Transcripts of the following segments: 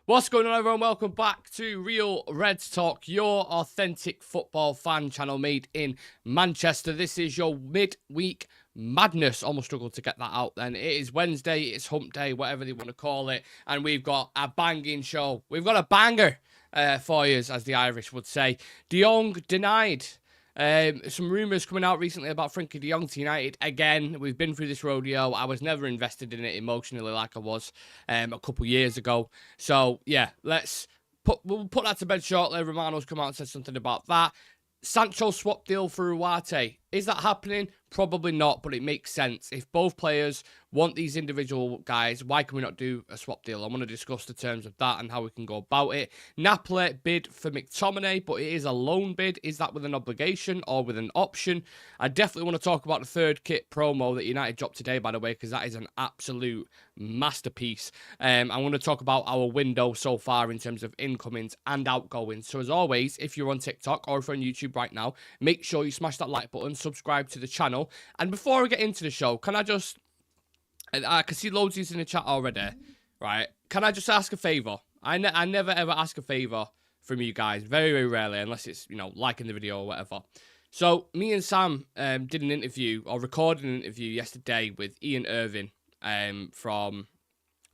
What's going on, everyone? Welcome back to Real Reds Talk, your authentic football fan channel made in Manchester. This is your midweek madness. Almost struggled to get that out then. It is Wednesday, it's hump day, whatever they want to call it, and we've got a banging show. We've got a banger for you, as the Irish would say. Jong denied. Some rumours coming out recently about Frenkie de Jong to United. Again, we've been through this rodeo. I was never invested in it emotionally like I was a couple years ago. So, yeah, we'll put that to bed shortly. Romano's come out and said something about that. Sancho swap deal for Ugarte. Is that happening? Probably not, but it makes sense. If both players want these individual guys, why can we not do a swap deal? I want to discuss the terms of that and how we can go about it. Napoli bid for Mctominay, but it is a loan bid. Is that with an obligation or with an option? I definitely want to talk about the third kit promo that United dropped today, by the way, because that is an absolute masterpiece. I want to talk about our window so far in terms of incomings and outgoings. So as always, if you're on TikTok or if you're on YouTube right now, make sure you smash that like button, subscribe to the channel. And before I get into the show, can I just... I can see loads of these in the chat already, right? Can I just ask a favour? I never ever ask a favour from you guys. Very, very rarely, unless it's, you know, liking the video or whatever. So, me and Sam did an interview, or recorded an interview yesterday with Ian Irving from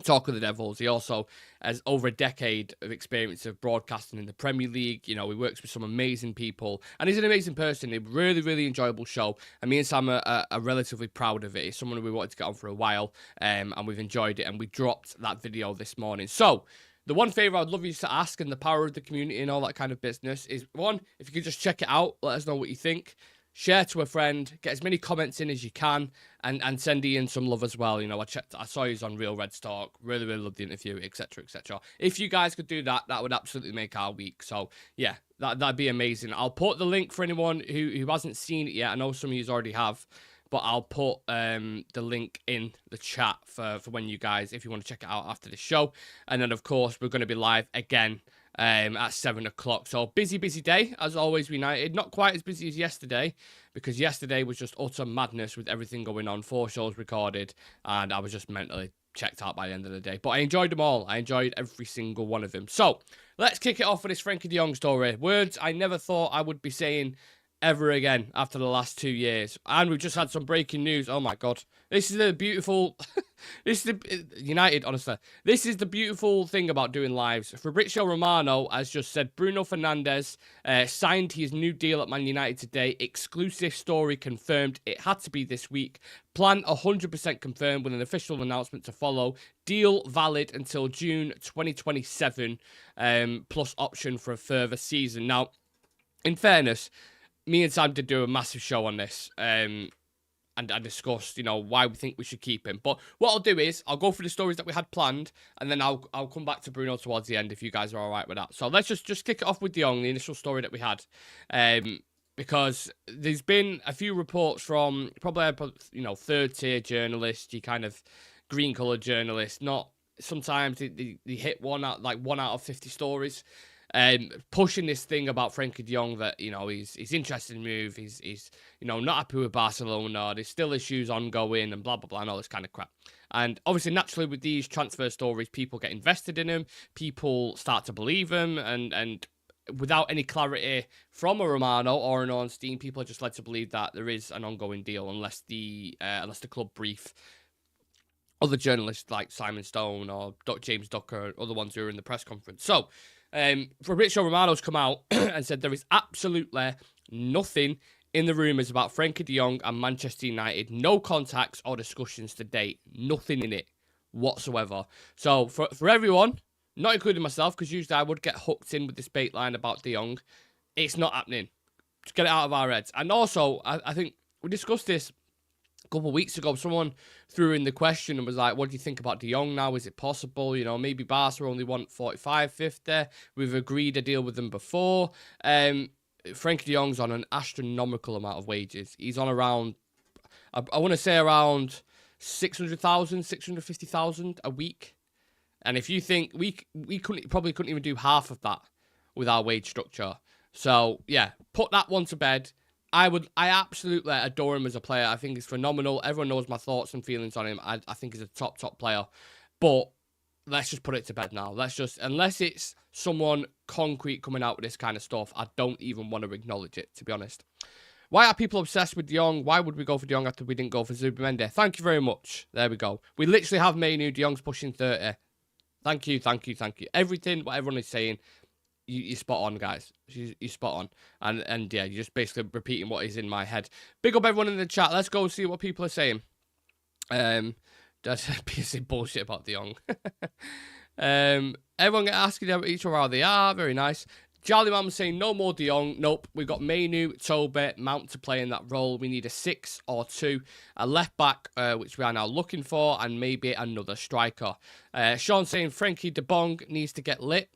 Talk of the Devils. He also has over a decade of experience of broadcasting in the Premier League. You know, he works with some amazing people, and he's an amazing person. A really, really enjoyable show, and me and Sam are relatively proud of it. It's someone we wanted to get on for a while, and we've enjoyed it, and we dropped that video this morning. So, the one favour I'd love you to ask, and the power of the community and all that kind of business, is, one, if you could just check it out, let us know what you think. Share to a friend, get as many comments in as you can, and send Ian some love as well. You know, I saw you on Real Reds Talk, really, really loved the interview, etc., etc. If you guys could do that, that would absolutely make our week. So, yeah, that'd be amazing. I'll put the link for anyone who hasn't seen it yet. I know some of you already have, but I'll put the link in the chat for when you guys, if you want to check it out after the show. And then, of course, we're going to be live again at 7 o'clock. So, busy day, as always, United. Not quite as busy as yesterday, because yesterday was just utter madness with everything going on. 4 shows recorded, and I was just mentally checked out by the end of the day. But I enjoyed them all. I enjoyed every single one of them. So, let's kick it off with this Frenkie de Jong story. Words I never thought I would be saying ever again after the last 2 years. And we've just had some breaking news. Oh my God. This is the beautiful... this is the... United, honestly. This is the beautiful thing about doing lives. Fabrizio Romano has just said Bruno Fernandes signed his new deal at Man United today. Exclusive story confirmed. It had to be this week. Plan 100% confirmed with an official announcement to follow. Deal valid until June 2027. Plus option for a further season. Now, in fairness, me and Sam did do a massive show on this, and I discussed, you know, why we think we should keep him. But what I'll do is, I'll go through the stories that we had planned, and then I'll come back to Bruno towards the end, if you guys are all right with that. So let's just kick it off with de Jong, the initial story that we had, because there's been a few reports from probably, you know, third-tier journalists, you kind of green-coloured journalists, not sometimes they hit one out of 50 stories. Pushing this thing about Frenkie de Jong that, you know, he's interested in move, he's you know, not happy with Barcelona, there's still issues ongoing and blah blah blah and all this kind of crap. And obviously, naturally, with these transfer stories, people get invested in them, people start to believe them, and without any clarity from a Romano or an Ornstein, people are just led to believe that there is an ongoing deal unless the club brief other journalists like Simon Stone or James Ducker, other ones who are in the press conference. So, Fabrizio Romano's come out and said there is absolutely nothing in the rumours about Frenkie de Jong and Manchester United. No contacts or discussions to date. Nothing in it whatsoever. So, for everyone, not including myself, because usually I would get hooked in with this bait line about de Jong, it's not happening. Just get it out of our heads. And also, I think we discussed this a couple of weeks ago. Someone threw in the question and was like, what do you think about de Jong now? Is it possible? You know, maybe Barca only want 45, 50. We've agreed a deal with them before. Frenkie de Jong's on an astronomical amount of wages. He's on around, I want to say around 600,000, 650,000 a week. And if you think we probably couldn't even do half of that with our wage structure. So yeah, put that one to bed. I absolutely adore him as a player. I think he's phenomenal. Everyone knows my thoughts and feelings on him. I think he's a top player. But let's just put it to bed now. Unless it's someone concrete coming out with this kind of stuff, I don't even want to acknowledge it, to be honest. Why are people obsessed with Jong? Why would we go for Jong after we didn't go for Zubimendi? Thank you very much. There we go. We literally have Manu. Jong's pushing 30. Thank you. Everything, what everyone is saying, you're spot on, guys. You're spot on. And yeah, you're just basically repeating what is in my head. Big up everyone in the chat. Let's go see what people are saying. That's piece bullshit about De Jong. Everyone get asking each other how they are. Very nice. Charlie Man was saying no more De Jong. Nope. We got Manu, Toby, Mount to play in that role. We need a 6 or 2, a left back, which we are now looking for, and maybe another striker. Sean saying Frenkie de Bong needs to get lit.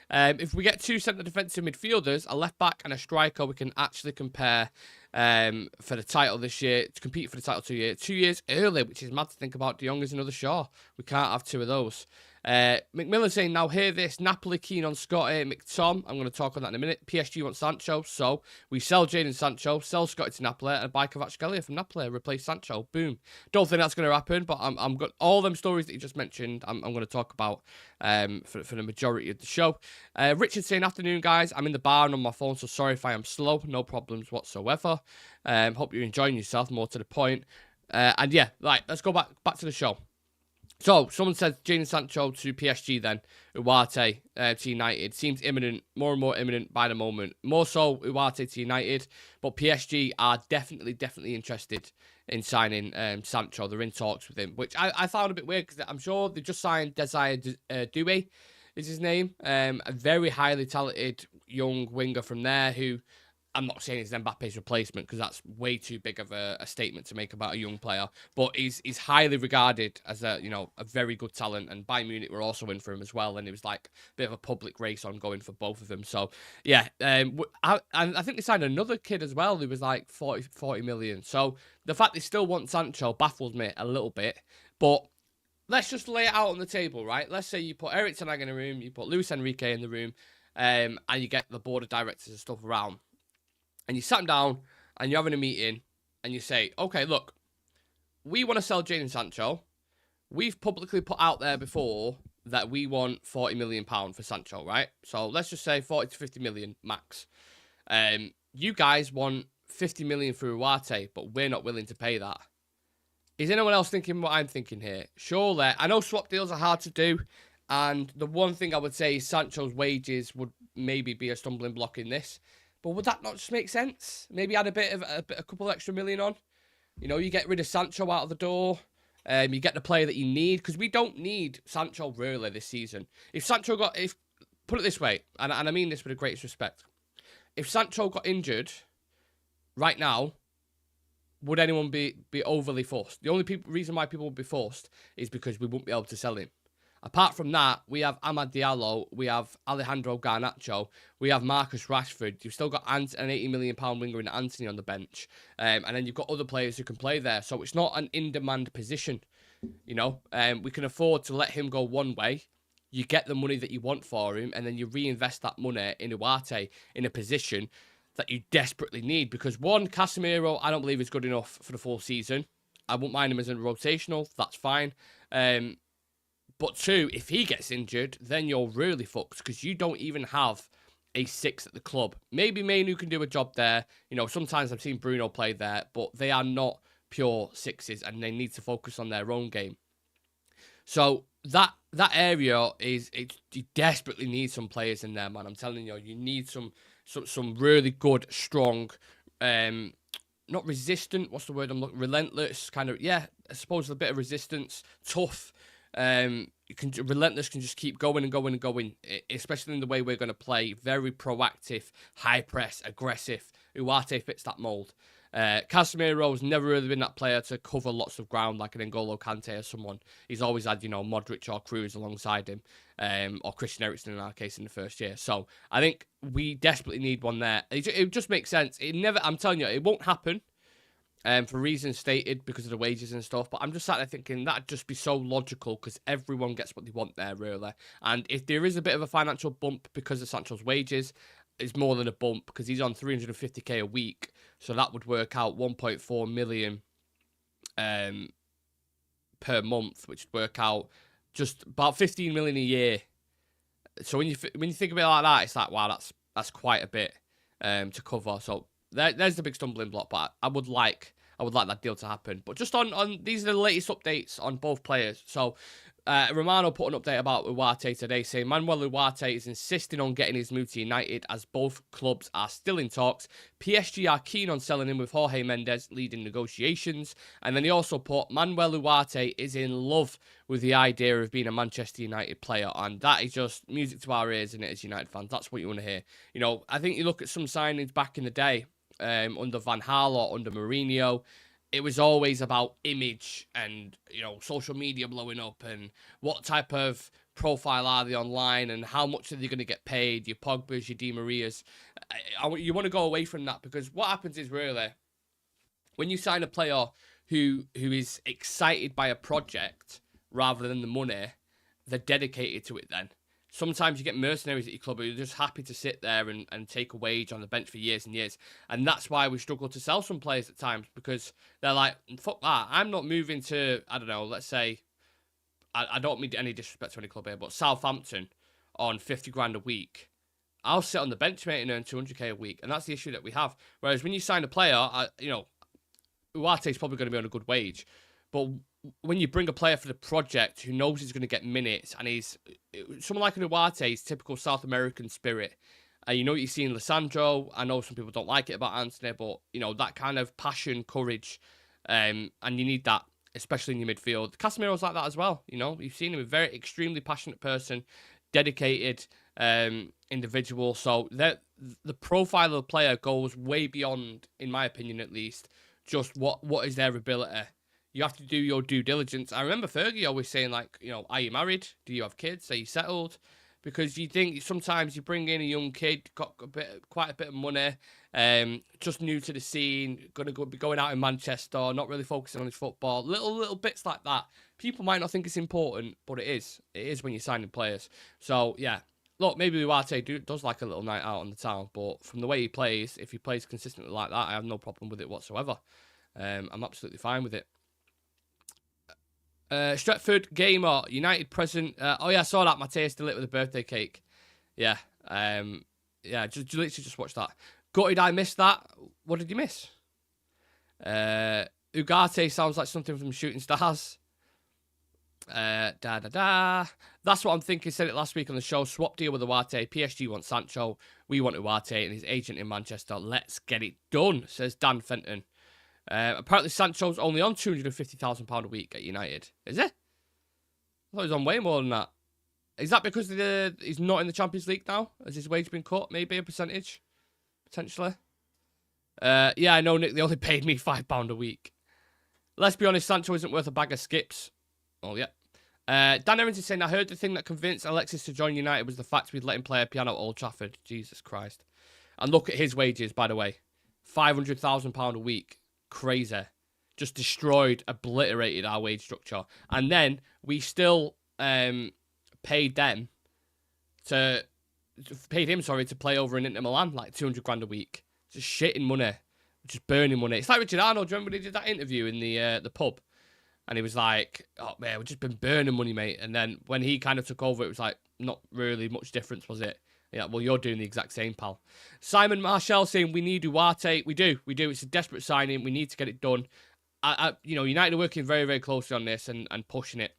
If we get 2 centre defensive midfielders, a left back and a striker, we can actually compare for the title this year, to compete for the title 2 years early, which is mad to think about. De Jong is another Shaw. We can't have 2 of those. McMillan saying, now hear this, Napoli keen on Scott Mctominay. I'm going to talk on that in a minute. PSG wants Sancho, so we sell Jadon Sancho, sell Scotty to Napoli, and buy Kvaratskhelia from Napoli, replace Sancho. Boom. Don't think that's going to happen, but I'm got all them stories that you just mentioned. I'm going to talk about for the majority of the show. Richard saying, afternoon guys, I'm in the bar and on my phone, so sorry if I am slow. No problems whatsoever. Hope you're enjoying yourself, more to the point. And yeah, right, let's go back to the show. So, someone says Jadon Sancho to PSG then, Ugarte to United. Seems imminent, more and more imminent by the moment. More so Ugarte to United, but PSG are definitely interested in signing Sancho. They're in talks with him, which I found a bit weird because I'm sure they just signed Desire Doué, is his name. A very highly talented young winger from there who... I'm not saying he's Mbappe's replacement because that's way too big of a statement to make about a young player. But he's highly regarded as a very good talent, and Bayern Munich were also in for him as well. And it was like a bit of a public race ongoing for both of them. So yeah, and I think they signed another kid as well who was like 40 million. So the fact they still want Sancho baffles me a little bit. But let's just lay it out on the table, right? Let's say you put Erik ten Hag in a room, you put Luis Enrique in the room, and you get the board of directors and stuff around. And you sat them down and you're having a meeting and you say, okay, look, we want to sell Jadon Sancho. We've publicly put out there before that we want £40 million for Sancho, right? So let's just say 40 to 50 million max. You guys want 50 million for Ugarte, but we're not willing to pay that. Is anyone else thinking what I'm thinking here? Surely, I know swap deals are hard to do. And the one thing I would say is Sancho's wages would maybe be a stumbling block in this. But would that not just make sense? Maybe add a couple extra million on. You know, you get rid of Sancho out of the door. You get the player that you need, because we don't need Sancho really this season. Put it this way, and I mean this with the greatest respect. If Sancho got injured right now, would anyone be overly forced? The only reason why people would be forced is because we wouldn't be able to sell him. Apart from that, we have Amad Diallo, we have Alejandro Garnacho, we have Marcus Rashford. You've still got an £80 million winger in Antony on the bench. And then you've got other players who can play there. So it's not an in-demand position, you know. We can afford to let him go one way. You get the money that you want for him, and then you reinvest that money in Ugarte in a position that you desperately need. Because one, Casemiro, I don't believe is good enough for the full season. I won't mind him as a rotational. That's fine. But two, if he gets injured, then you're really fucked because you don't even have a 6 at the club. Maybe Manu can do a job there. You know, sometimes I've seen Bruno play there, but they are not pure 6s and they need to focus on their own game. So that area you desperately need some players in there, man. I'm telling you, you need some really good, strong, not resistant. What's the word I'm looking? Relentless, kind of. Yeah, I suppose a bit of resistance, tough. Relentless can just keep going and going and going, especially in the way we're going to play. Very proactive, high press, aggressive. Ugarte fits that mould. Casemiro's never really been that player to cover lots of ground like an N'Golo Kante or someone. He's always had, Modric or Cruz alongside him, or Christian Eriksen in our case in the first year. So I think we desperately need one there. It just makes sense. I'm telling you, it won't happen. For reasons stated because of the wages and stuff. But I'm just sat there thinking that'd just be so logical because everyone gets what they want there, really. And if there is a bit of a financial bump because of Sancho's wages, it's more than a bump because he's on 350k a week. So that would work out 1.4 million per month, which would work out just about 15 million a year. So when you think of it like that, it's like, wow, that's quite a bit to cover. So there's the big stumbling block. But I would like that deal to happen. But just on these are the latest updates on both players. So Romano put an update about Ugarte today, saying Manuel Ugarte is insisting on getting his move to United as both clubs are still in talks. PSG are keen on selling him with Jorge Mendes leading negotiations. And then he also put Manuel Ugarte is in love with the idea of being a Manchester United player. And that is just music to our ears, isn't it, as United fans? That's what you want to hear. You know, I think you look at some signings back in the day under Van Gaal or under Mourinho, it was always about image and, you know, social media blowing up and what type of profile are they online and how much are they going to get paid, your Pogba's, your Di Marias. You want to go away from that, because what happens is, really, when you sign a player who is excited by a project rather than the money, they're dedicated to it then. Sometimes you get mercenaries at your club who are just happy to sit there and take a wage on the bench for years and years. And that's why we struggle to sell some players at times, because they're like, fuck that. I'm not moving to, I don't know, let's say, I don't mean any disrespect to any club here, but Southampton on 50 grand a week. I'll sit on the bench, mate, and earn 200k a week. And that's the issue that we have. Whereas when you sign a player, you know, Uarte's probably going to be on a good wage. But when you bring a player for the project who knows he's going to get minutes, and he's someone like an Ugarte, typical South American spirit. You know what you see in Lissandro. I know some people don't like it about Anthony, but you know that kind of passion, courage, and you need that, especially in your midfield. Casemiro's like that as well. You know, you've seen him a very extremely passionate person, dedicated individual. So the profile of the player goes way beyond, in my opinion at least, just what is their ability. You have to do your due diligence. I remember Fergie always saying, like, you know, are you married? Do you have kids? Are you settled? Because you think sometimes you bring in a young kid, got quite a bit of money, just new to the scene, be going out in Manchester, not really focusing on his football, little bits like that. People might not think it's important, but it is. It is when you're signing players. So yeah, look, maybe Ugarte does like a little night out on the town, but from the way he plays, if he plays consistently like that, I have no problem with it whatsoever. I'm absolutely fine with it. Stretford Gamer, United present. Oh yeah, I saw that. Mateus did it with a birthday cake. Yeah. Just literally just watched that. Gutted I missed that. What did you miss? Ugarte sounds like something from Shooting Stars. That's what I'm thinking. Said it last week on the show. Swap deal with Ugarte. PSG wants Sancho. We want Ugarte and his agent in Manchester. Let's get it done, says Dan Fenton. Apparently Sancho's only on £250,000 a week at United. Is it? I thought he was on way more than that. Is that because he's not in the Champions League now? Has his wage been cut? Maybe a percentage? Potentially. Yeah, I know, Nick. They only paid me £5 a week. Let's be honest, Sancho isn't worth a bag of skips. Oh, yeah. Dan Evans is saying, I heard the thing that convinced Alexis to join United was the fact we'd let him play a piano at Old Trafford. Jesus Christ. And look at his wages, by the way. £500,000 a week. Crazy. Just destroyed, obliterated our wage structure. And then we still paid him to play over in Inter Milan, like 200 grand a week. Just shitting money. Just burning money. It's like Richard Arnold. Do you remember when he did that interview in the pub? And he was like, oh man, we've just been burning money, mate. And then when he kind of took over, it was like, not really much difference, was it? Yeah, well, you're doing the exact same, pal. Simon Marshall saying we need Ugarte. We do. It's a desperate signing. We need to get it done. United are working very, very closely on this and pushing it.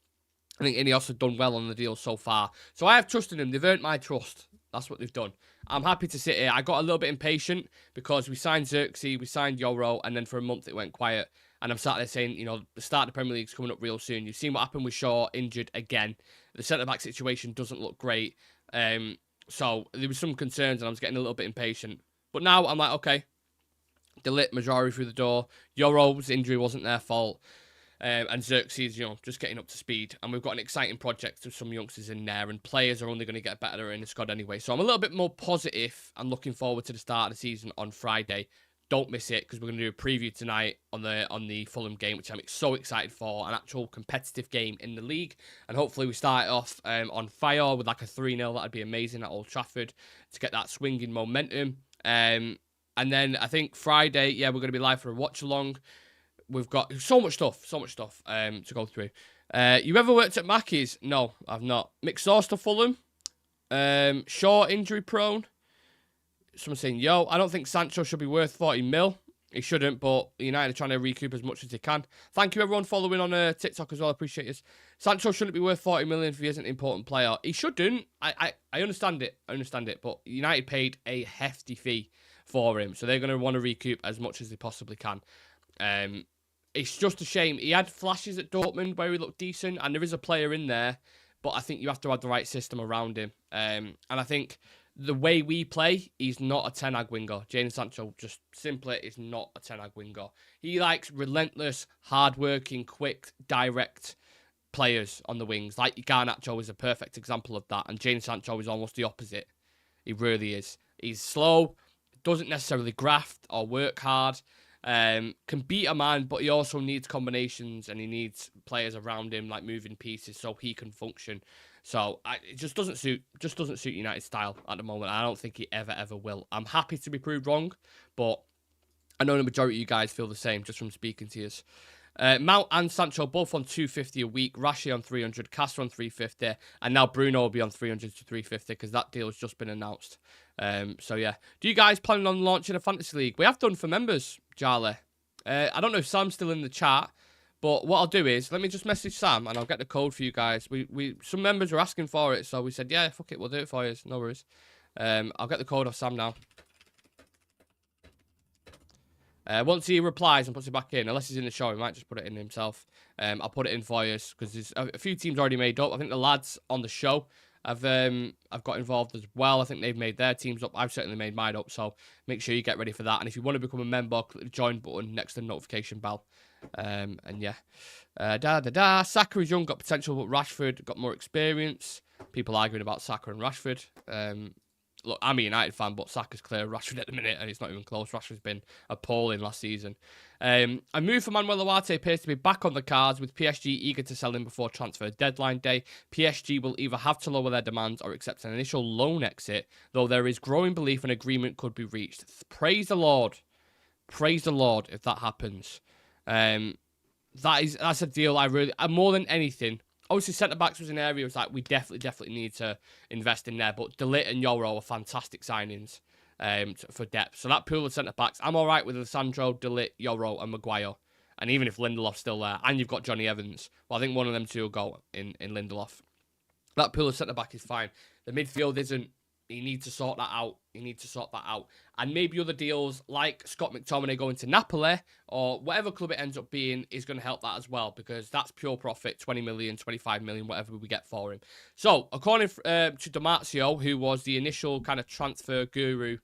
I think Ineos have done well on the deal so far. So I have trusted them. They've earned my trust. That's what they've done. I'm happy to sit here. I got a little bit impatient because we signed Xerxes, we signed Euro, and then for a month it went quiet. And I'm sat there saying, you know, the start of the Premier League's coming up real soon. You've seen what happened with Shaw, injured again. The centre-back situation doesn't look great. So there was some concerns and I was getting a little bit impatient. But now I'm like, okay, Delit, Majori through the door. Euro's injury wasn't their fault. And Xerxes, you know, just getting up to speed. And we've got an exciting project with some youngsters in there. And players are only going to get better in the squad anyway. So I'm a little bit more positive and looking forward to the start of the season on Friday. Don't miss it, because we're going to do a preview tonight on the Fulham game, which I'm so excited for. An actual competitive game in the league. And hopefully we start it off on fire with like a 3-0. That'd be amazing at Old Trafford to get that swinging momentum. And then I think Friday, yeah, we're going to be live for a watch-along. We've got so much stuff to go through. You ever worked at Mackey's? No, I've not. McSauce Fulham. Shaw injury prone. Someone saying, yo, I don't think Sancho should be worth 40 mil. He shouldn't, but United are trying to recoup as much as they can. Thank you, everyone, following on TikTok as well. I appreciate it. Sancho shouldn't be worth 40 million if he isn't an important player. He shouldn't. I understand it. I understand it. But United paid a hefty fee for him, so they're going to want to recoup as much as they possibly can. It's just a shame. He had flashes at Dortmund where he looked decent, and there is a player in there, but I think you have to have the right system around him. And I think the way we play, he's not a Ten Hag winger. Jadon Sancho, just simply, is not a Ten Hag winger. He likes relentless, hard-working, quick, direct players on the wings. Like Garnacho is a perfect example of that, and Jadon Sancho is almost the opposite. He really is. He's slow, doesn't necessarily graft or work hard, can beat a man, but he also needs combinations, and he needs players around him, like moving pieces, so he can function. So it just doesn't suit United's style at the moment. I don't think he ever will. I'm happy to be proved wrong, but I know the majority of you guys feel the same just from speaking to you. Mount and Sancho both on 250 a week. Rashi on 300, Castro on 350, and now Bruno will be on 300 to 350 because that deal has just been announced. So yeah, do you guys plan on launching a fantasy league? We have done for members, Charlie. I don't know if Sam's still in the chat. But what I'll do is, let me just message Sam, and I'll get the code for you guys. Some members were asking for it, so we said, yeah, fuck it, we'll do it for you. No worries. I'll get the code off Sam now. Once he replies and puts it back in, unless he's in the show, he might just put it in himself. I'll put it in for you, because there's a few teams already made up. I think the lads on the show I've got involved as well. I think they've made their teams up. I've certainly made mine up, so make sure you get ready for that. And if you want to become a member, click the join button next to the notification bell. And yeah, Saka is young, got potential, but Rashford got more experience. People arguing about Saka and Rashford. Look, I'm a United fan, but Saka's clear Rashford at the minute, and it's not even close. Rashford's been appalling last season. A move for Manuel Ugarte appears to be back on the cards, with PSG eager to sell him before transfer deadline day. PSG will either have to lower their demands or accept an initial loan exit, though there is growing belief an agreement could be reached. Praise the Lord. Praise the Lord if that happens. That's a deal I really, more than anything. Obviously, centre-backs was an area was like we definitely need to invest in there. But De Ligt and Yoro are fantastic signings for depth. So that pool of centre-backs, I'm all right with Alessandro, De Ligt, Yoro, and Maguire. And even if Lindelof's still there, and you've got Johnny Evans, well, I think one of them two will go in Lindelof. That pool of centre-back is fine. The midfield isn't. You need to sort that out. And maybe other deals like Scott McTominay going to Napoli or whatever club it ends up being is going to help that as well, because that's pure profit, 20 million, 25 million, whatever we get for him. So, according to Damasio, who was the initial kind of transfer guru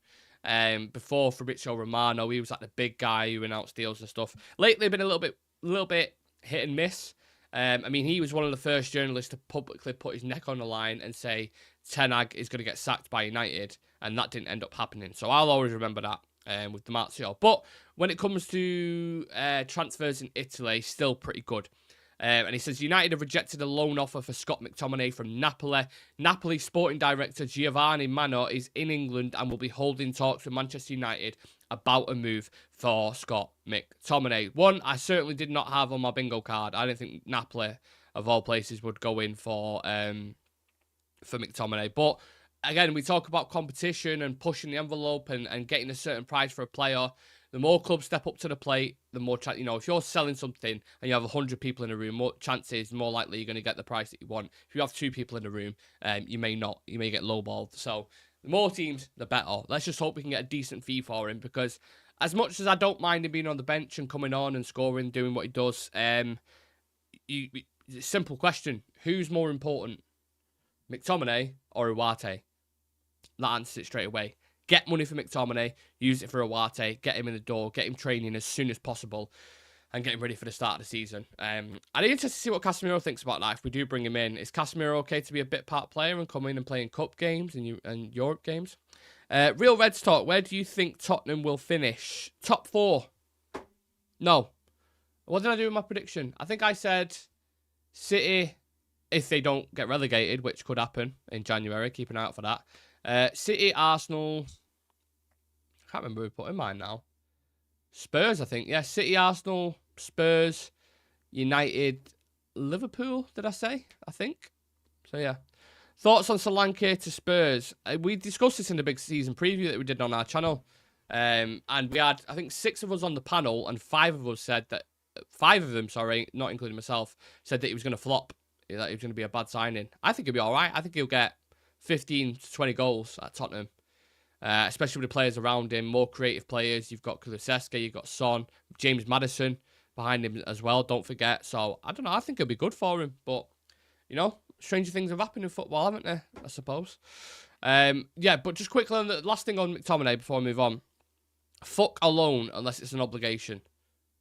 before Fabrizio Romano, he was like the big guy who announced deals and stuff. Lately, been a little bit hit and miss. I mean, he was one of the first journalists to publicly put his neck on the line and say Ten Hag is going to get sacked by United, and that didn't end up happening. So I'll always remember that with Damasio. But when it comes to transfers in Italy, still pretty good. And he says United have rejected a loan offer for Scott McTominay from Napoli. Napoli sporting director Giovanni Mano is in England and will be holding talks with Manchester United about a move for Scott McTominay. One I certainly did not have on my bingo card. I didn't think Napoli, of all places, would go in for McTominay. But again, we talk about competition and pushing the envelope and getting a certain price for a player. The more clubs step up to the plate, the more chance, if you're selling something and you have 100 people in a room, more chances, more likely you're going to get the price that you want. If you have 2 people in a room, you may not. You may get lowballed. So the more teams, the better. Let's just hope we can get a decent fee for him, because as much as I don't mind him being on the bench and coming on and scoring, doing what he does, simple question: who's more important, McTominay or Ugarte? That answers it straight away. Get money for McTominay, use it for Ugarte, get him in the door, get him training as soon as possible, and get him ready for the start of the season. I'd be interested to see what Casemiro thinks about that if we do bring him in. Is Casemiro okay to be a bit part player and come in and play in cup games and Europe games? Real Reds talk. Where do you think Tottenham will finish? Top 4. No. What did I do with my prediction? I think I said City, if they don't get relegated, which could happen in January. Keep an eye out for that. City, Arsenal. I can't remember who put in mine now. Spurs, I think. Yeah, City, Arsenal, Spurs, United, Liverpool, did I say? I think. So, yeah. Thoughts on Solanke to Spurs? We discussed this in the big season preview that we did on our channel. And we had, I think, 6 of us on the panel, and 5 of us said that, 5 of them, sorry, not including myself, said that he was going to flop, that he was going to be a bad signing. I think he'll be all right. I think he'll get 15 to 20 goals at Tottenham, especially with the players around him, more creative players. You've got Kulusevski, you've got Son, James Maddison behind him as well, don't forget. So, I don't know, I think it'll be good for him, but, you know, stranger things have happened in football, haven't they, I suppose. Yeah, but just quickly, on the last thing on McTominay before we move on. Fuck a loan unless it's an obligation.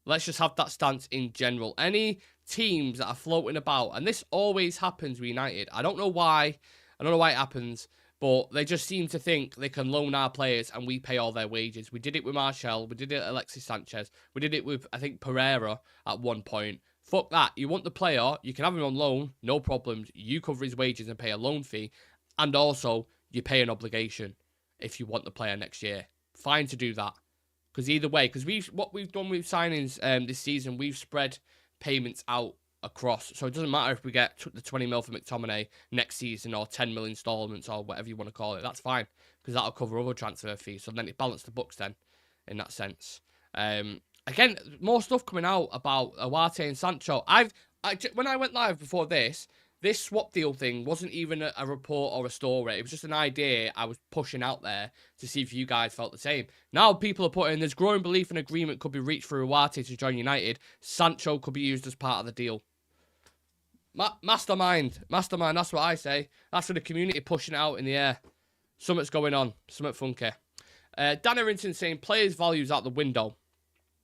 Let's just have that stance in general. Any teams that are floating about, and this always happens with United. I don't know why. I don't know why it happens, but they just seem to think they can loan our players and we pay all their wages. We did it with Martial. We did it with Alexis Sanchez. We did it with, I think, Pereira at one point. Fuck that. You want the player, you can have him on loan, no problems. You cover his wages and pay a loan fee. And also, you pay an obligation if you want the player next year. Fine to do that. Because either way, because what we've done with signings this season, we've spread payments out across. So it doesn't matter if we get the 20 mil for McTominay next season or 10 mil installments or whatever you want to call it. That's fine, because that'll cover other transfer fees. So then it balanced the books then, in that sense. Again, more stuff coming out about Ugarte and Sancho. When I went live before this swap deal thing wasn't even a report or a story. It was just an idea I was pushing out there to see if you guys felt the same. Now people are putting, there's growing belief an agreement could be reached for Ugarte to join United. Sancho could be used as part of the deal. Mastermind, that's what I say. That's for the community pushing it out in the air. Something's going on, something funky. Dan Errington saying players' values out the window.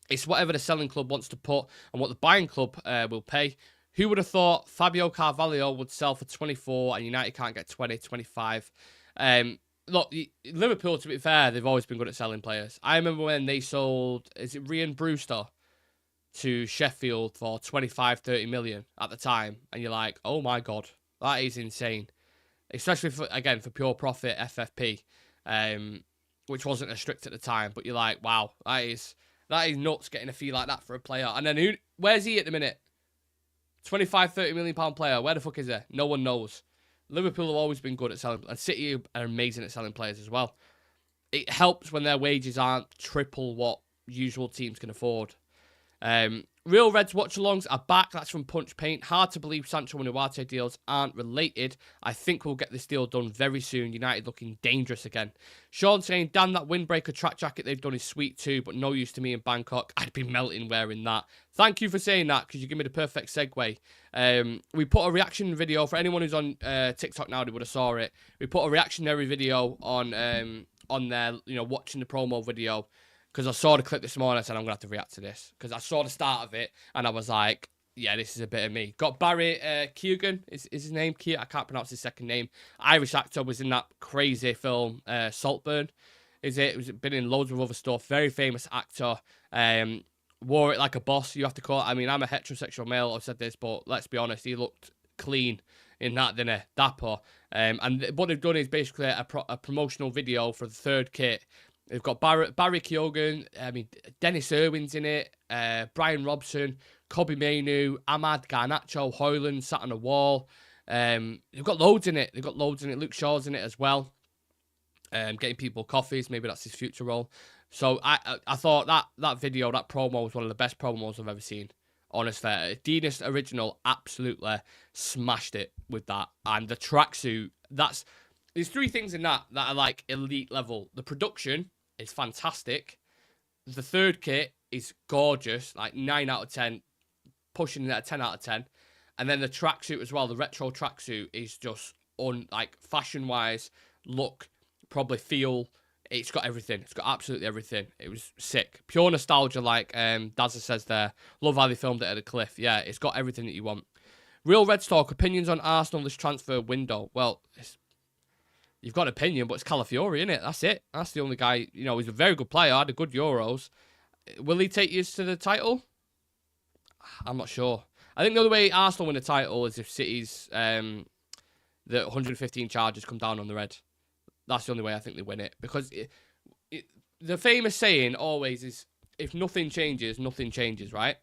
It's whatever the selling club wants to put and what the buying club will pay. Who would have thought Fabio Carvalho would sell for 24 and United can't get 20, 25? Look, Liverpool, to be fair, they've always been good at selling players. I remember when they sold, is it Ryan Brewster to Sheffield for 25, 30 million at the time. And you're like, oh my God, that is insane. Especially, for pure profit FFP, which wasn't as strict at the time. But you're like, wow, that is nuts getting a fee like that for a player. And then where's he at the minute? 25, 30 million pound player. Where the fuck is he? No one knows. Liverpool have always been good at selling, and City are amazing at selling players as well. It helps when their wages aren't triple what usual teams can afford. Real Reds watch-alongs are back. That's from Punch Paint. Hard to believe Sancho and Ugarte deals aren't related. I think we'll get this deal done very soon. United looking dangerous again. Sean saying, damn, that windbreaker track jacket they've done is sweet too, but no use to me in Bangkok. I'd be melting wearing that. Thank you for saying that, because you give me the perfect segue. We put a reaction video, for anyone who's on TikTok now, they would have saw it. We put a reactionary video on there, watching the promo video. Because I saw the clip this morning, I said, I'm going to have to react to this. Because I saw the start of it, and I was like, yeah, this is a bit of me. Got Barry Keoghan, is his name? I can't pronounce his second name. Irish actor, was in that crazy film, Saltburn. Is it? It was been in loads of other stuff. Very famous actor. Wore it like a boss, you have to call it. I mean, I'm a heterosexual male, I've said this, but let's be honest, he looked clean in that, didn't he? Dapper. And what they've done is basically a promotional video for the third kit. They've got Barry Keoghan, Dennis Irwin's in it, Brian Robson, Kobe Mainu, Ahmad Garnacho, Hoyland sat on a wall. They've got loads in it. Luke Shaw's in it as well. Getting people coffees, maybe that's his future role. So I thought that video, that promo was one of the best promos I've ever seen. Honestly, Adidas Original absolutely smashed it with that. And the tracksuit, there's 3 things in that are like elite level. The production is fantastic. The third kit is gorgeous, like 9 out of 10, pushing it at 10 out of 10. And then the tracksuit as well, the retro tracksuit is just fashion-wise, look, probably feel. It's got everything. It's got absolutely everything. It was sick. Pure nostalgia, like Dazza says there. Love how they filmed it at a cliff. Yeah, it's got everything that you want. Real Red Talk, opinions on Arsenal this transfer window. Well, you've got an opinion, but it's Calafiori, isn't it? That's it. That's the only guy, he's a very good player, had a good Euros. Will he take you to the title? I'm not sure. I think the only way Arsenal win the title is if City's the 115 charges come down on the red. That's the only way I think they win it. Because the famous saying always is, if nothing changes, right?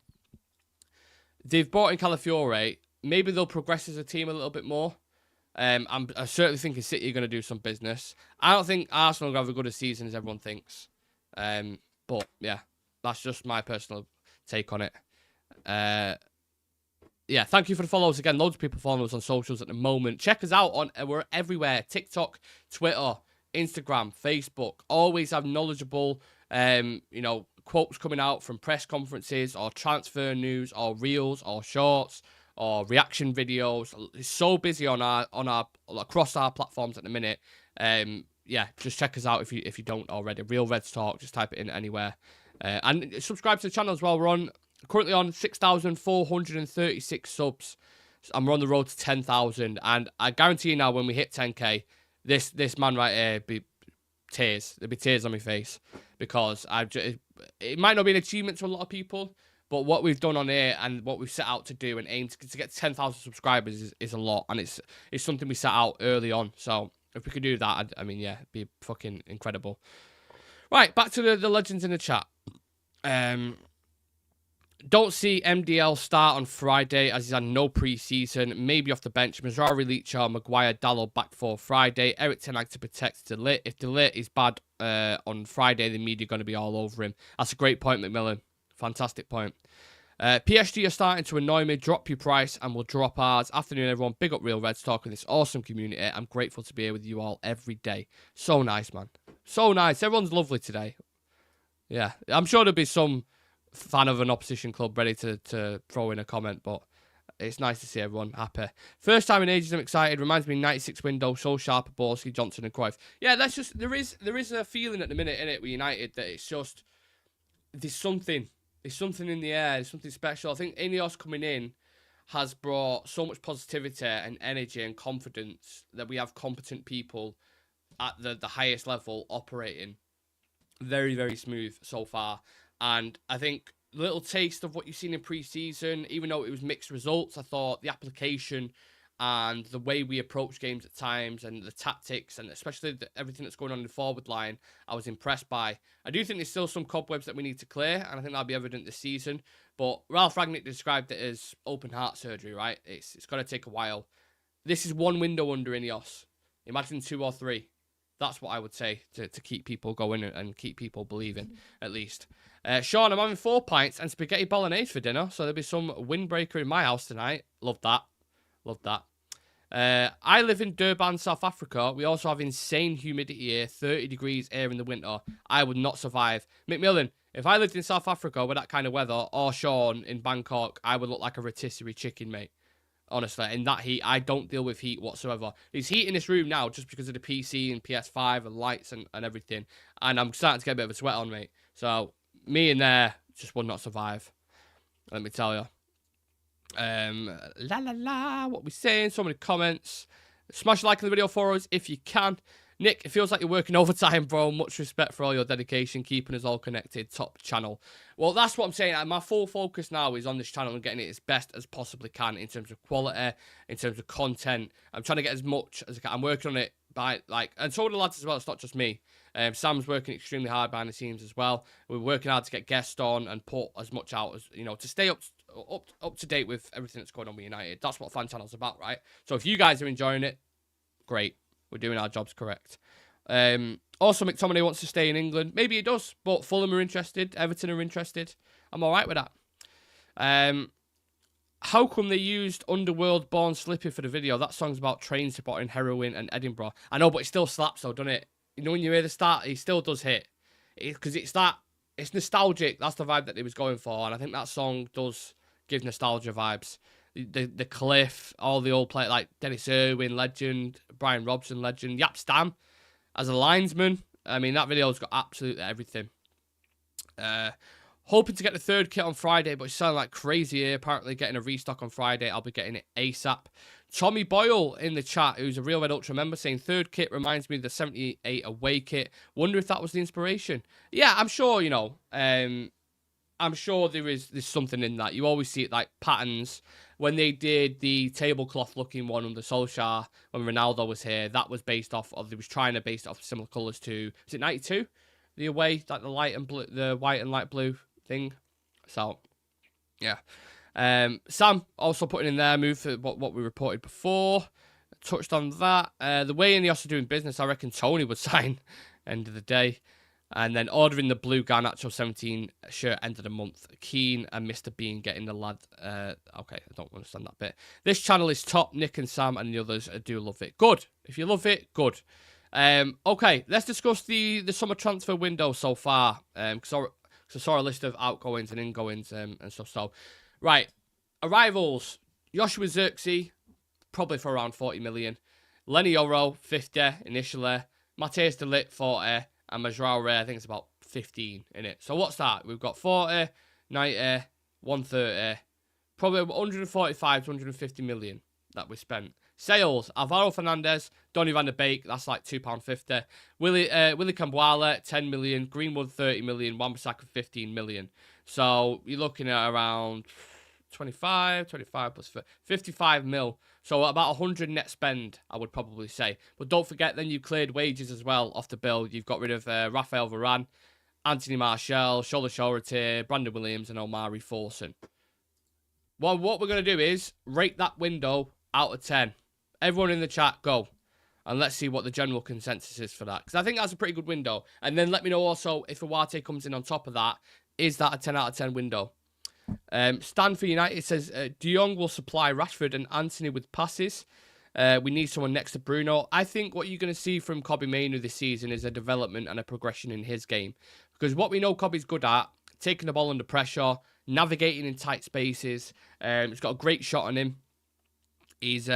They've brought in Calafiori, maybe they'll progress as a team a little bit more. I'm certainly thinking City are going to do some business. I don't think Arsenal will have as good a season as everyone thinks. But yeah, that's just my personal take on it. Yeah, thank you for the follows again. Loads of people following us on socials at the moment. Check us out on we're everywhere: TikTok, Twitter, Instagram, Facebook. Always have knowledgeable, quotes coming out from press conferences or transfer news or reels or shorts or reaction videos. It's so busy on our across our platforms at the minute. Yeah, just check us out if you don't already. Real Reds Talk. Just type it in anywhere, and subscribe to the channel as well. We're currently on 6,436 subs, and we're on the road to 10,000. And I guarantee you now, when we hit 10k, this man right here be tears. There'll be tears on my face because it might not be an achievement to a lot of people, but what we've done on here and what we've set out to do and aim to get 10,000 subscribers is a lot, and it's something we set out early on. So if we could do that, I mean, yeah, it'd be fucking incredible. Right, back to the legends in the chat. Don't see MDL start on Friday as he's had no pre-season. Maybe off the bench. Mazzara, Licha, Maguire, Dallo back for Friday. Eric Ten Hag to protect De Ligt. If De Ligt is bad on Friday, the media are going to be all over him. That's a great point, McMillan. Fantastic point. PSG are starting to annoy me. Drop your price and we'll drop ours. Afternoon, everyone. Big up Real Reds Talk in this awesome community. I'm grateful to be here with you all every day. So nice, man. So nice. Everyone's lovely today. Yeah, I'm sure there'll be some fan of an opposition club ready to throw in a comment, but it's nice to see everyone happy. First time in ages, I'm excited. Reminds me 96 window, so sharp, Borski, Johnson and Cruyff. Yeah, that's just there is a feeling at the minute in it with United that it's just there's something in the air, there's something special. I think Ineos coming in has brought so much positivity and energy and confidence that we have competent people at the highest level operating. Very, very smooth so far. And I think a little taste of what you've seen in pre-season, even though it was mixed results, I thought the application and the way we approach games at times and the tactics and especially everything that's going on in the forward line, I was impressed by. I do think there's still some cobwebs that we need to clear, and I think that'll be evident this season. But Ralph Rangnick described it as open heart surgery, right? It's going to take a while. This is one window under Ineos. Imagine 2 or 3. That's what I would say to keep people going and keep people believing, at least. Sean, I'm having 4 pints and spaghetti bolognese for dinner, so there'll be some windbreaker in my house tonight. Love that. Love that. I live in Durban, South Africa. We also have insane humidity here, 30 degrees here in the winter. I would not survive. McMillan, if I lived in South Africa with that kind of weather, or Sean in Bangkok, I would look like a rotisserie chicken, mate. Honestly, in that heat, I don't deal with heat whatsoever. There's heat in this room now just because of the PC and PS5 and lights and everything. And I'm starting to get a bit of a sweat on, mate. So, me in there just would not survive. Let me tell you. What we saying? So many comments. Smash a like on the video for us if you can. Nick, it feels like you're working overtime, bro. Much respect for all your dedication, keeping us all connected. Top channel. Well, that's what I'm saying. My full focus now is on this channel and getting it as best as possibly can in terms of quality, in terms of content. I'm trying to get as much as I can. I'm working on it and so are the lads as well. It's not just me. Sam's working extremely hard behind the scenes as well. We're working hard to get guests on and put as much out as, to stay up to date with everything that's going on with United. That's what Fan Channel's about, right? So if you guys are enjoying it, great. We're doing our jobs correct. Also, McTominay wants to stay in England. Maybe he does, but Fulham are interested. Everton are interested. I'm all right with that. How come they used Underworld Born Slippy for the video? That song's about train spotting, heroin, and Edinburgh. I know, but it still slaps though, doesn't it? When you hear the start, he still does hit. Because it's nostalgic. That's the vibe that he was going for. And I think that song does give nostalgia vibes. The Cliff, all the old players like Dennis Irwin, legend, Brian Robson, legend, Yap Stam as a linesman. I mean, that video's got absolutely everything. Hoping to get the 3rd kit on Friday, but it's sounding like crazy here. Apparently getting a restock on Friday. I'll be getting it ASAP. Tommy Boyle in the chat, who's a Real Red Ultra member, saying 3rd kit reminds me of the 78 away kit. Wonder if that was the inspiration. Yeah, I'm sure, I'm sure there's something in that. You always see it like patterns. When they did the tablecloth looking one under Solskjaer, when Ronaldo was here, that was based off of, they was trying to base it off similar colours to, is it 92? The away, like the light and blue, the white and light blue thing. So, yeah. Sam also putting in their move for what we reported before. Touched on that. The way Ineos are doing business, I reckon Tony would sign end of the day. And then ordering the blue Garnacho 17 shirt end of the month. Keane and Mr. Bean getting the lad. Okay, I don't understand that bit. This channel is top. Nick and Sam and the others do love it. Good. If you love it, good. Okay, let's discuss the summer transfer window so far. Because I saw a list of outgoings and ingoings and stuff. So, right. Arrivals. Joshua Zirkzee, probably for around 40 million. Lenny Yoro, 50 initially. Matthias de Ligt, 40. And Mazraoui, I think it's about 15 in it. So what's that? We've got 40, 90, 130. Probably 145 to 150 million that we spent. Sales, Alvaro Fernandes, Donny van der Beek, that's like £2.50. Willie Cambuala, 10 million. Greenwood, 30 million. Wan-Bissaka, 15 million. So you're looking at around 25 plus 55 mil. So about 100 net spend, I would probably say. But don't forget, then you cleared wages as well off the bill. You've got rid of Raphael Varane, Anthony Martial, Shola Shorty, Brandon Williams, and Omari Forson. Well, what we're going to do is rate that window out of 10. Everyone in the chat, go. And let's see what the general consensus is for that. Because I think that's a pretty good window. And then let me know also if Ugarte comes in on top of that. Is that a 10 out of 10 window? Stan for United says, Jong will supply Rashford and Anthony with passes. We need someone next to Bruno. I think what you're going to see from Kobbie Mainoo this season is a development and a progression in his game. Because what we know Kobbie's good at, taking the ball under pressure, navigating in tight spaces. He's got a great shot on him. He's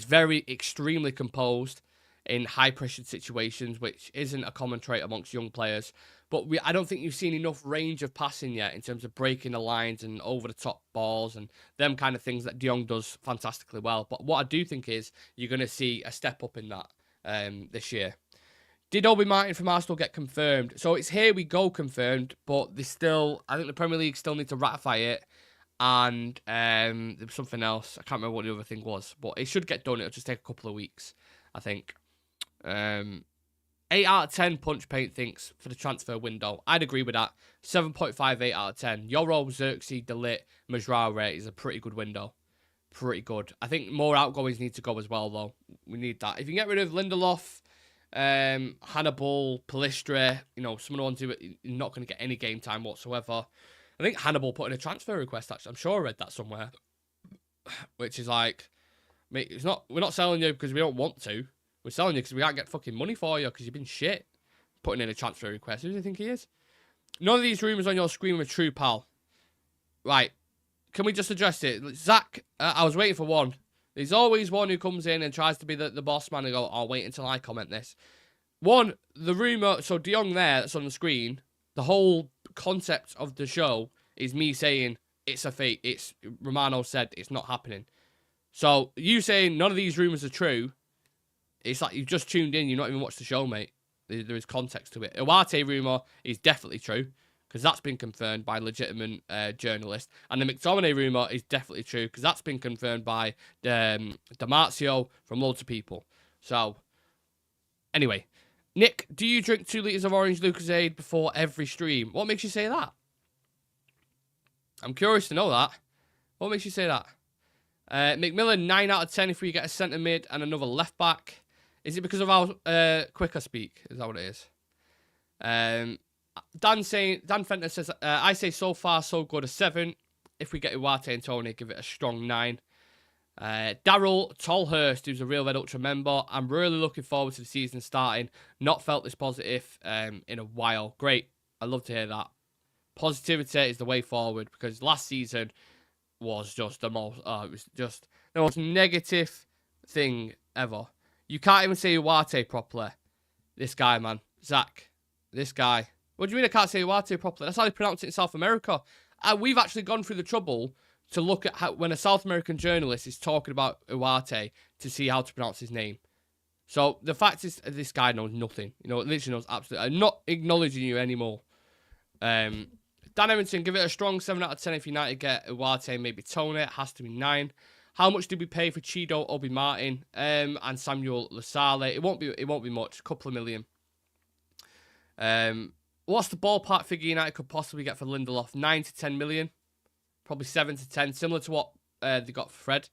very extremely composed in high-pressured situations, which isn't a common trait amongst young players. But I don't think you've seen enough range of passing yet in terms of breaking the lines and over-the-top balls and them kind of things that De Jong does fantastically well. But what I do think is you're going to see a step up in that this year. Did Obi Martin from Arsenal get confirmed? So it's here we go confirmed, but they still, I think the Premier League still need to ratify it. And there was something else. I can't remember what the other thing was, but it should get done. It'll just take a couple of weeks, I think. 8 out of 10 Punch Paint thinks for the transfer window. I'd agree with that. 7.58 out of 10. Yoro, Zirkzee, de Ligt, Mazraoui is a pretty good window. Pretty good. I think more outgoings need to go as well, though. We need that. If you can get rid of Lindelof, Hannibal, Pellistri, some of the ones who are not going to get any game time whatsoever. I think Hannibal put in a transfer request, actually. I'm sure I read that somewhere. Which is like, mate, we're not selling you because we don't want to. We're selling you because we can't get fucking money for you because you've been shit. Putting in a transfer request. Who do you think he is? None of these rumours on your screen were true, pal. Right. Can we just address it? Zach, I was waiting for one. There's always one who comes in and tries to be the boss man and go, I'll wait until I comment this. One, the rumour, so De Jong there that's on the screen, the whole concept of the show is me saying it's a fake. It's Romano said it's not happening. So you saying none of these rumours are true, it's like you've just tuned in, you've not even watched the show, mate. There is context to it. Ugarte rumour is definitely true, because that's been confirmed by legitimate journalists. And the McTominay rumour is definitely true, because that's been confirmed by Damarcio from loads of people. So, anyway. Nick, do you drink 2 litres of orange Lucozade before every stream? What makes you say that? I'm curious to know that. What makes you say that? McMillan, 9 out of 10 if we get a centre mid and another left back. Is it because of how quick I speak? Is that what it is? Dan Fenton says, I say so far so good, a 7. If we get Ugarte and Tony, give it a strong 9. Daryl Tolhurst, who's a Real Red Ultra member. I'm really looking forward to the season starting. Not felt this positive in a while. Great. I love to hear that. Positivity is the way forward, because last season was just it was just the most negative thing ever. You can't even say Ugarte properly. This guy, man. Zach. This guy. What do you mean I can't say Ugarte properly? That's how they pronounce it in South America. We've actually gone through the trouble to look at how, when a South American journalist is talking about Ugarte, to see how to pronounce his name. So the fact is, this guy knows nothing. Literally knows absolutely. I'm not acknowledging you anymore. Dan Emerson, give it a strong 7 out of 10 if United get Ugarte, maybe Tony. It has to be 9. How much did we pay for Chido, Obi Martin, and Samuel Lasale? It won't be much. A couple of million. What's the ballpark figure United could possibly get for Lindelof? 9 to 10 million. Probably 7 to 10, similar to what they got for Fred.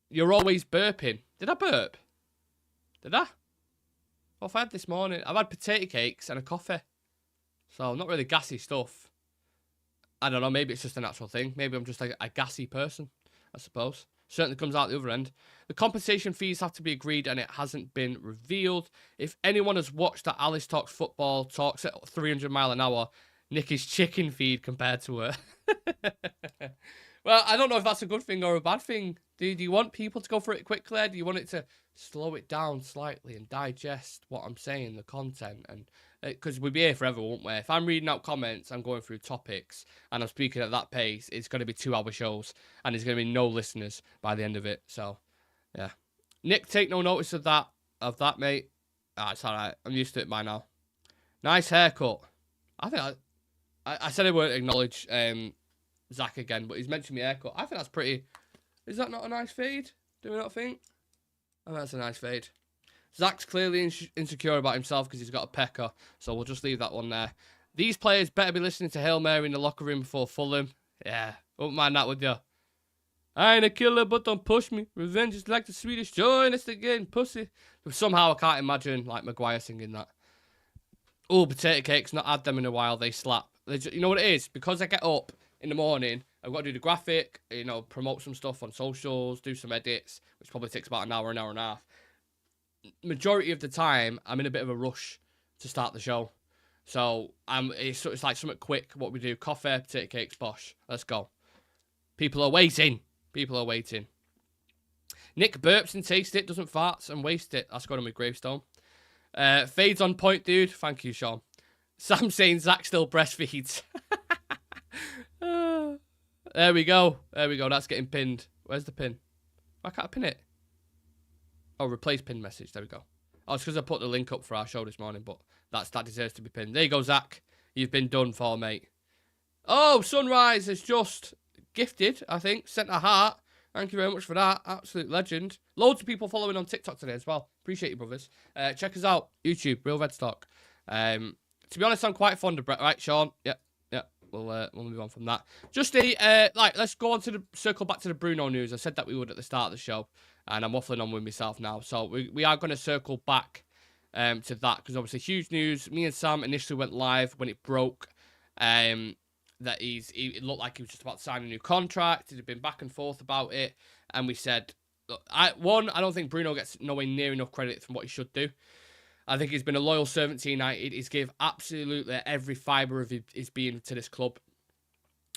You're always burping. Did I burp? Did I? What have I had this morning? I've had potato cakes and a coffee. So, not really gassy stuff. I don't know, maybe it's just a natural thing. Maybe I'm just like a gassy person, I suppose. Certainly comes out the other end. The compensation fees have to be agreed and it hasn't been revealed. If anyone has watched that Alice Talks Football talks at 300 mile an hour, Nicky's chicken feed compared to her. Well, I don't know if that's a good thing or a bad thing. Do you want people to go for it quickly? Do you want it to slow it down slightly and digest what I'm saying, the content? And because we'll be here forever, won't we? If I'm reading out comments, I'm going through topics, and I'm speaking at that pace, it's going to be 2-hour shows, and there's going to be no listeners by the end of it. So, yeah. Nick, take no notice of that, mate. It's all right. I'm used to it by now. Nice haircut. I think I said I won't acknowledge Zach again, but he's mentioned my haircut. I think that's pretty. Is that not a nice fade? Do we not think? I think that's a nice fade. Zach's clearly insecure about himself because he's got a pecker, so we'll just leave that one there. These players better be listening to Hail Mary in the locker room before Fulham. Yeah, won't mind that, would you? I ain't a killer, but don't push me. Revenge is like the Swedish joy, and it's again, pussy. Somehow I can't imagine like Maguire singing that. Oh, potato cakes, not had them in a while, they slap. You know what it is? Because I get up in the morning, I've got to do the graphic, promote some stuff on socials, do some edits, which probably takes about an hour and a half. Majority of the time, I'm in a bit of a rush to start the show. So it's like something quick, what we do. Coffee, potato cakes, bosh. Let's go. People are waiting. Nick burps and tastes it, doesn't farts and waste it. That's got on my gravestone. Fades on point, dude. Thank you, Sean. Sam saying Zach still breastfeeds. There we go. That's getting pinned. Where's the pin? Why can't I pin it? Oh, replace pin message. There we go. Oh, it's because I put the link up for our show this morning, but that deserves to be pinned. There you go, Zach. You've been done for, mate. Oh, Sunrise has just gifted, I think. Sent a heart. Thank you very much for that. Absolute legend. Loads of people following on TikTok today as well. Appreciate you, brothers. Check us out. YouTube, Real Red Stock. To be honest, I'm quite fond of Brett. Right, Sean? Yep. We'll move on from that. Just let's go on to circle back to the Bruno news. I said that we would at the start of the show, and I'm waffling on with myself now. So we are going to circle back to that because obviously huge news. Me and Sam initially went live when it broke. That it looked like he was just about to sign a new contract. It had been back and forth about it, and we said, look, I don't think Bruno gets nowhere near enough credit from what he should do. I think he's been a loyal servant to United. He's gave absolutely every fibre of his being to this club.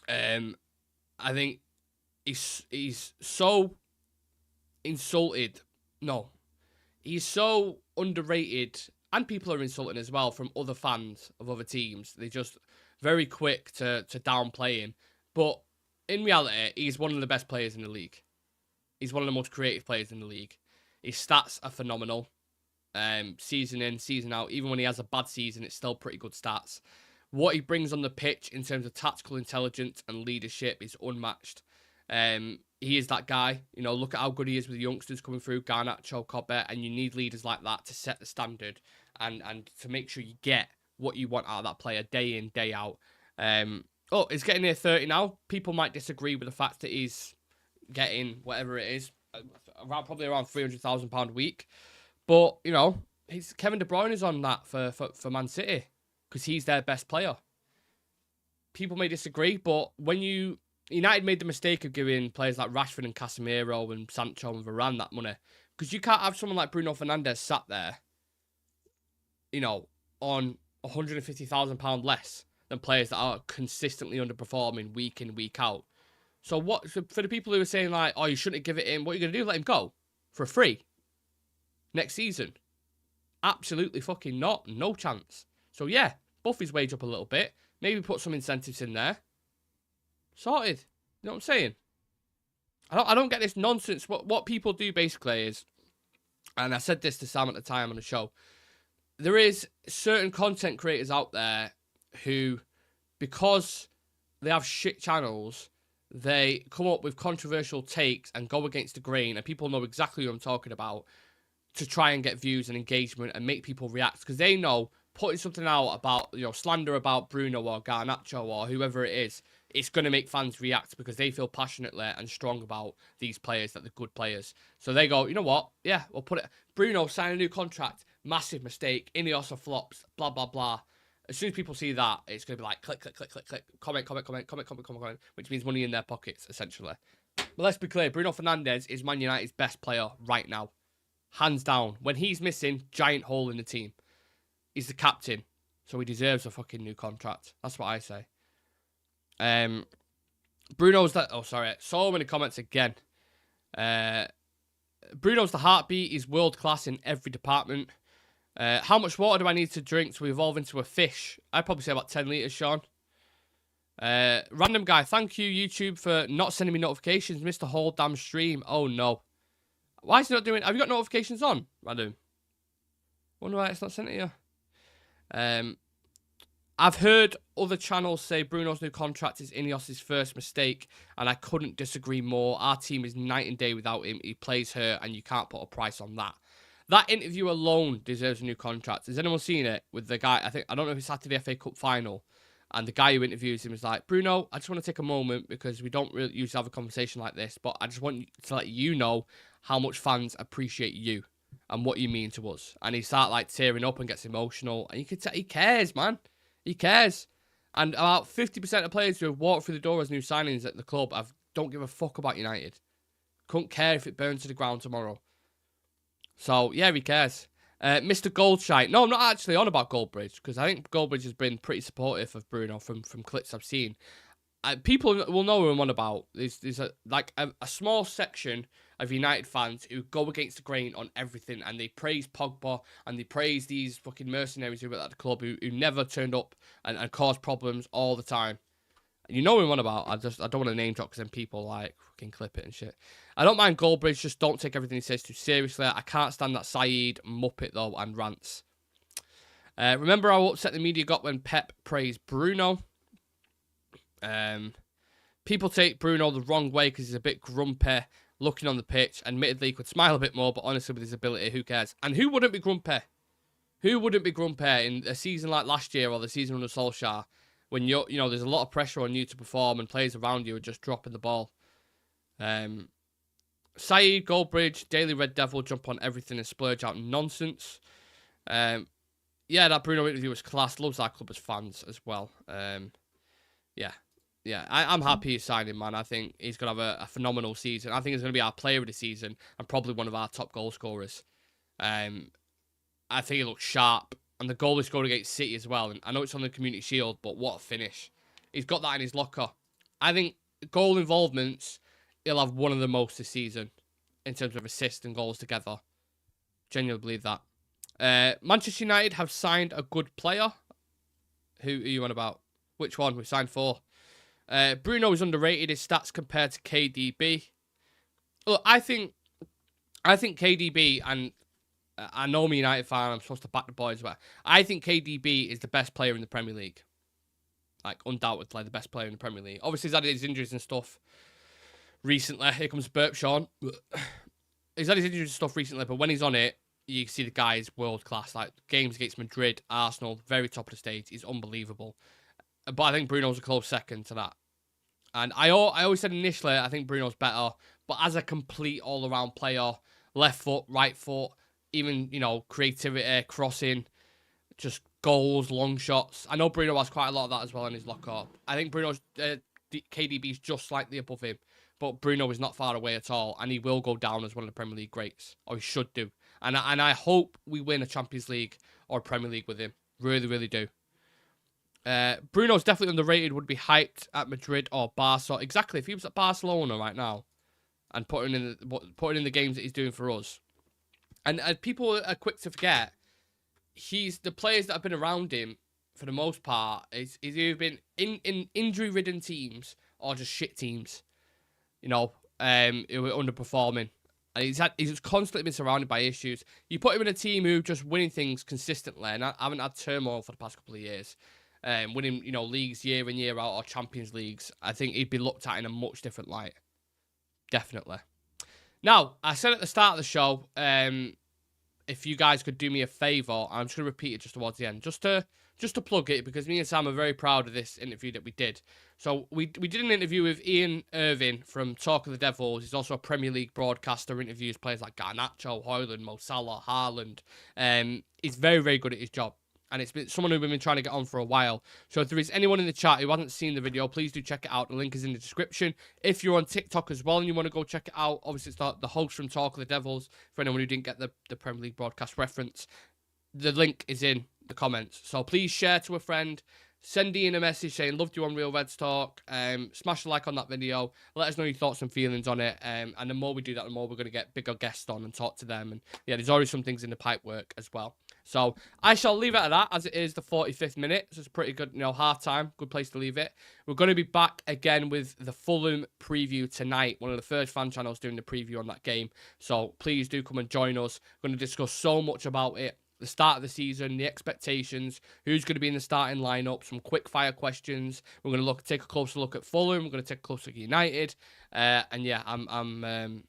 I think he's so insulted. No, he's so underrated, and people are insulting as well from other fans of other teams. They're just very quick to downplay him. But in reality, he's one of the best players in the league. He's one of the most creative players in the league. His stats are phenomenal. Season in, season out, even when he has a bad season, it's still pretty good stats. What he brings on the pitch in terms of tactical intelligence and leadership is unmatched. He is that guy. Look at how good he is with the youngsters coming through, Garnacho, Cobbett, and you need leaders like that to set the standard and to make sure you get what you want out of that player day in, day out. He's getting near 30 now. People might disagree with the fact that he's getting whatever it is, probably around £300,000 a week. But, Kevin De Bruyne is on that for Man City because he's their best player. People may disagree, but when United made the mistake of giving players like Rashford and Casemiro and Sancho and Varane that money, because you can't have someone like Bruno Fernandes sat there, on £150,000 less than players that are consistently underperforming week in, week out. So for the people who are saying like, oh, you shouldn't give it in, what are you going to do? Let him go for free next season? Absolutely fucking not. No chance. So yeah, buff his wage up a little bit. Maybe put some incentives in there. Sorted. You know what I'm saying? I don't get this nonsense. What people do basically is, and I said this to Sam at the time on the show, there is certain content creators out there who, because they have shit channels, they come up with controversial takes and go against the grain, and people know exactly who I'm talking about, to try and get views and engagement and make people react, because they know putting something out about, slander about Bruno or Garnacho or whoever it is, it's going to make fans react because they feel passionately and strong about these players, that they're good players. So they go, you know what? Yeah, we'll put it. Bruno signed a new contract. Massive mistake. Ineos are flops. Blah, blah, blah. As soon as people see that, it's going to be like click, click, click, click, click. Comment, which means money in their pockets, essentially. But let's be clear. Bruno Fernandes is Man United's best player right now. Hands down. When he's missing, giant hole in the team. He's the captain. So he deserves a fucking new contract. That's what I say. Bruno's that. Oh, sorry. So many comments again. Bruno's the heartbeat. He's world class in every department. How much water do I need to drink to evolve into a fish? I'd probably say about 10 litres, Sean. Random guy. Thank you, YouTube, for not sending me notifications. Missed the whole damn stream. Oh, no. Why is he not doing... Have you got notifications on, Random? Wonder why it's not sent to you. I've heard other channels say Bruno's new contract is Ineos' first mistake, and I couldn't disagree more. Our team is night and day without him. He plays hurt, and you can't put a price on that. That interview alone deserves a new contract. Has anyone seen it with the guy? I don't know if it's after the FA Cup final, and the guy who interviews him was like, Bruno, I just want to take a moment because we don't really usually have a conversation like this, but I just want to let you know how much fans appreciate you and what you mean to us. And he starts like tearing up and gets emotional, and you can tell he cares, man. He cares. And about 50% of players who have walked through the door as new signings at the club don't give a fuck about United. Couldn't care if it burns to the ground tomorrow. So, yeah, he cares. Mr. Goldshite. No, I'm not actually on about Goldbridge, because I think Goldbridge has been pretty supportive of Bruno from clips I've seen. People will know who I'm on about. There's a small section of United fans who go against the grain on everything, and they praise Pogba, and they praise these fucking mercenaries who were at the club who never turned up and caused problems all the time. And you know who I'm on about. I don't want to name drop because then people like fucking clip it and shit. I don't mind Goldbridge, just don't take everything he says too seriously. I can't stand that Saeed Muppet though and rants. Remember how upset the media got when Pep praised Bruno? People take Bruno the wrong way because he's a bit grumpy looking on the pitch. Admittedly, he could smile a bit more, but honestly, with his ability, who cares? And who wouldn't be grumpy? Who wouldn't be grumpy in a season like last year or the season under Solskjaer when there's a lot of pressure on you to perform and players around you are just dropping the ball? Saeed, Goldbridge, Daily Red Devil jump on everything and splurge out nonsense. Yeah, that Bruno interview was class. Loves our club as fans as well. Yeah, I'm happy he's signing, man. I think he's going to have a phenomenal season. I think he's going to be our player of the season and probably one of our top goal scorers. I think he looks sharp. And the goal he scored against City as well. And I know it's on the Community Shield, but what a finish. He's got that in his locker. I think goal involvements, he'll have one of the most this season in terms of assists and goals together. Genuinely believe that. Manchester United have signed a good player. Who are you on about? Which one? We've signed 4. Bruno is underrated. His stats compared to KDB. Look, I think KDB, and I know I'm a United fan, I'm supposed to back the boys, but I think KDB is the best player in the Premier League. Like, undoubtedly the best player in the Premier League. Obviously, he's had his injuries and stuff recently. Here comes burp, Sean. He's had his injuries and stuff recently, but when he's on it, you can see the guy is world class. Like, games against Madrid, Arsenal, very top of the stage. He's unbelievable. But I think Bruno's a close second to that. And I always said initially, I think Bruno's better. But as a complete all-around player, left foot, right foot, even, creativity, crossing, just goals, long shots. I know Bruno has quite a lot of that as well in his locker. I think KDB's just slightly above him. But Bruno is not far away at all. And he will go down as one of the Premier League greats. Or he should do. And I hope we win a Champions League or a Premier League with him. Really, really do. Bruno's definitely underrated, would be hyped at Madrid or Barca. Exactly, if he was at Barcelona right now and putting in the games that he's doing for us. And people are quick to forget, the players that have been around him, for the most part, he's either been in injury-ridden teams or just shit teams, who were underperforming. And he's constantly been surrounded by issues. You put him in a team who just winning things consistently, and I haven't had turmoil for the past couple of years. Winning, leagues year in, year out, or Champions Leagues, I think he'd be looked at in a much different light. Definitely. Now, I said at the start of the show, if you guys could do me a favour, I'm just going to repeat it just towards the end, just to plug it, because me and Sam are very proud of this interview that we did. So we did an interview with Ian Irving from Talk of the Devils. He's also a Premier League broadcaster, interviews players like Garnacho, Højlund, Mo Salah, Haaland. He's very, very good at his job. And it's been someone who we've been trying to get on for a while. So if there is anyone in the chat who hasn't seen the video, please do check it out. The link is in the description. If you're on TikTok as well and you want to go check it out, obviously it's the host from Talk of the Devils. For anyone who didn't get the Premier League broadcast reference, the link is in the comments. So please share to a friend. Send Ian a message saying, loved you on Real Reds Talk. Smash a like on that video. Let us know your thoughts and feelings on it. And the more we do that, the more we're going to get bigger guests on and talk to them. And yeah, there's already some things in the pipe work as well. So I shall leave it at that, as it is the 45th minute. So it's a pretty good, half time. Good place to leave it. We're going to be back again with the Fulham preview tonight. One of the first fan channels doing the preview on that game. So please do come and join us. We're going to discuss so much about it. The start of the season, the expectations, who's going to be in the starting lineup, some quick fire questions. We're going to take a closer look at Fulham. We're going to take a closer look at United. And yeah, I'm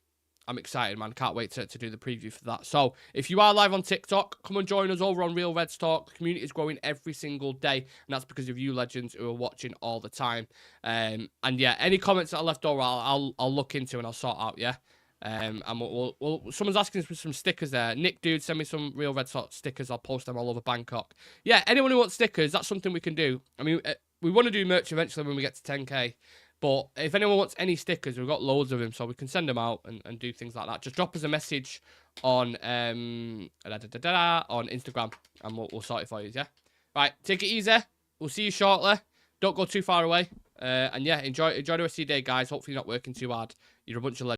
excited, man. Can't wait to do the preview for that. So if you are live on TikTok, come and join us over on Real Reds Talk. The community is growing every single day, and that's because of you legends who are watching all the time. And yeah, any comments that are left over, I'll look into and I'll sort out. Yeah. And someone's asking for some stickers there. Nick, dude, send me some Real Red Sox stickers. I'll post them all over Bangkok. Yeah, anyone who wants stickers, that's something we can do. I mean, we want to do merch eventually when we get to 10k. But if anyone wants any stickers, we've got loads of them, so we can send them out and do things like that. Just drop us a message on Instagram, and we'll sort it for you, yeah? Right, take it easy. We'll see you shortly. Don't go too far away. And yeah, enjoy the rest of your day, guys. Hopefully you're not working too hard. You're a bunch of legends.